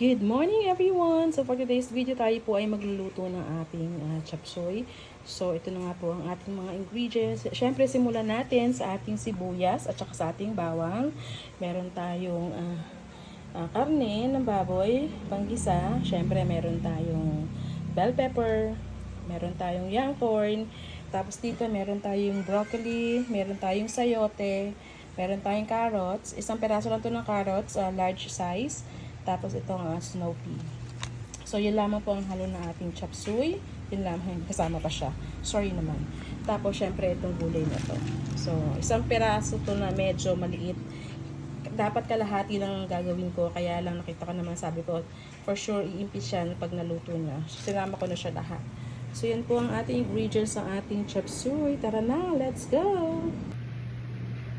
Good morning everyone! So for today's video tayo po ay magluluto ng ating chop suey. So ito na nga po ang ating mga ingredients. Siyempre simulan natin sa ating sibuyas at saka sa ating bawang. Meron tayong karne ng baboy, panggisa. Siyempre meron tayong bell pepper, meron tayong young corn. Tapos dito meron tayong broccoli, meron tayong sayote, meron tayong carrots. Isang peraso lang to ng carrots, large size. Tapos itong snow pea. So yun lamang po ang halo ng ating chop suey. Yun lamang, kasama pa siya. Sorry naman. Tapos syempre itong gulay na to. So isang peraso to na medyo maliit. Dapat kalahati lang gagawin ko. Kaya lang nakita ko naman, sabi ko for sure iimpis yan pag naluto na. Sinama ko na siya lahat. So yan po ang ating ingredients ng ating chop suey. Tara na, let's go!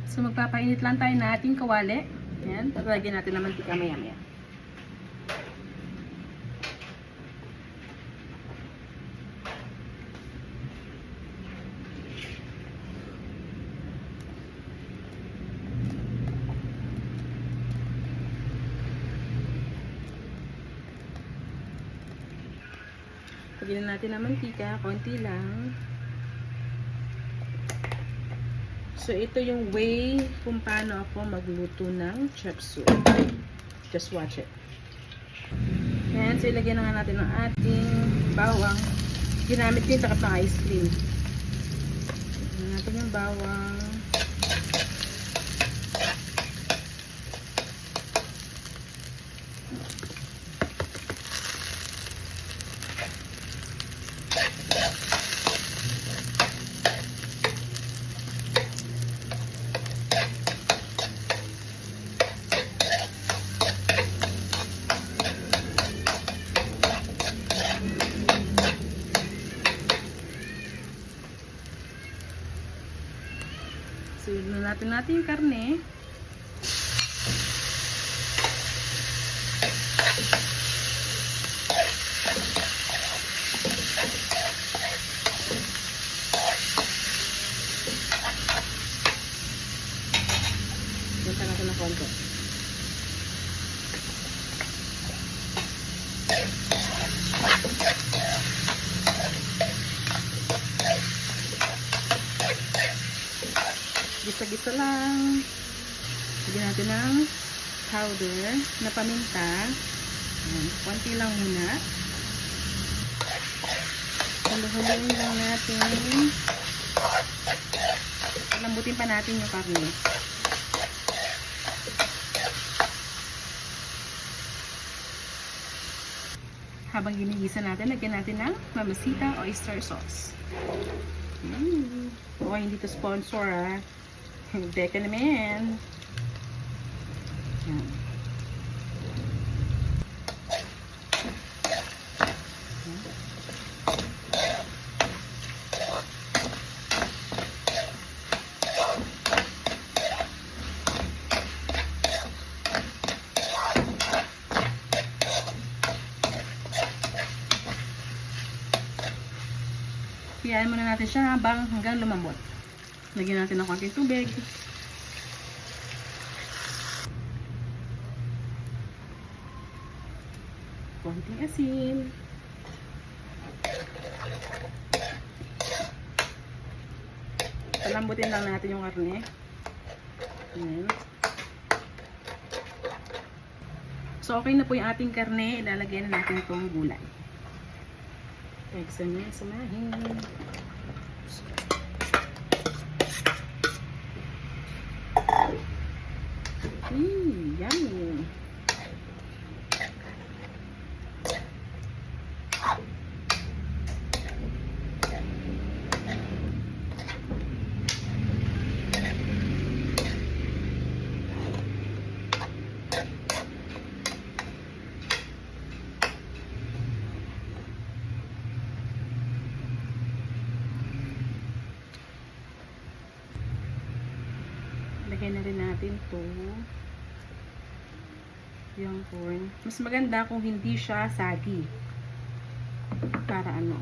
So magpapainit lang tayo na ating kawali. Yan, lagyan natin ng mantika maya-maya. Lagyan natin ng mantika, konti lang. So, ito yung way kung paano ako magluto ng chop suey. Just watch it. Yan, so ilagyan na nga natin ng ating bawang. Ginamit din takap ng ice cream. Ilagyan natin yung bawang. So, yun natin yung karne. Punta natin ng konti. Gisa-gisa lang. Lagyan natin ng powder na paminta. Ayan, konti lang muna. Halo-haloin lang natin. Lambutin pa natin yung karne. Habang ginigisa natin, lagyan natin ng Mamacita oyster sauce. Oh, hindi to sponsor Hindi ka naman. Yan. Kiyaan muna natin siya hanggang lumambot. Lagyan natin ng konting tubig. Konting asin. Palambutin lang natin yung karne. Ayan. So, okay na po yung ating karne. Ilalagyan na natin itong gulay. Samahin. Yummy. Lagyan na rin natin to yung corn. Mas maganda kung hindi siya sagi. Para ano.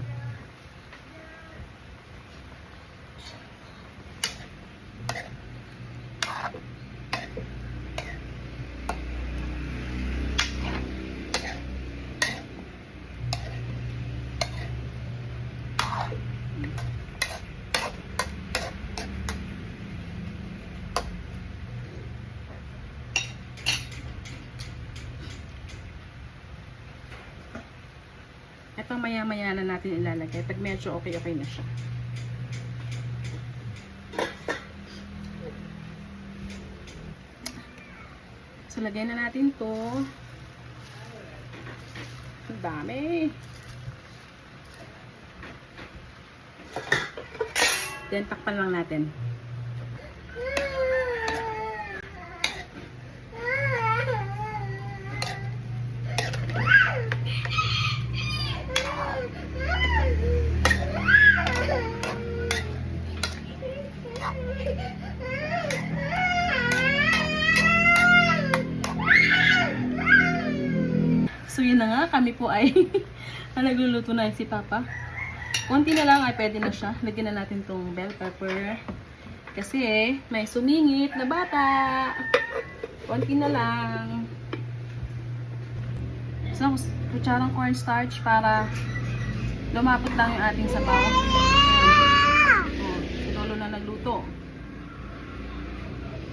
pang maya-maya na natin ilalagay pag medyo okay na siya. So, lagay na natin to. Ang dami. Then, takpan lang natin. So, yun na nga. Kami po ay nagluluto na si Papa. Konti na lang ay pwede na siya. Lagyan na natin tong bell pepper. Kasi may sumingit na bata. Konti na lang. So, kutsarang cornstarch para lumapot lang yung ating sabaw. Oh, si Lolo na nagluto.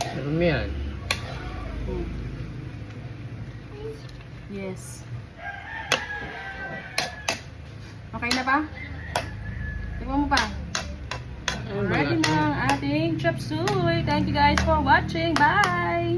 Ano yan? Yes. Okay na ba? Tingnan mo pa. Ready na ang ating chop suey. Thank you guys for watching. Bye!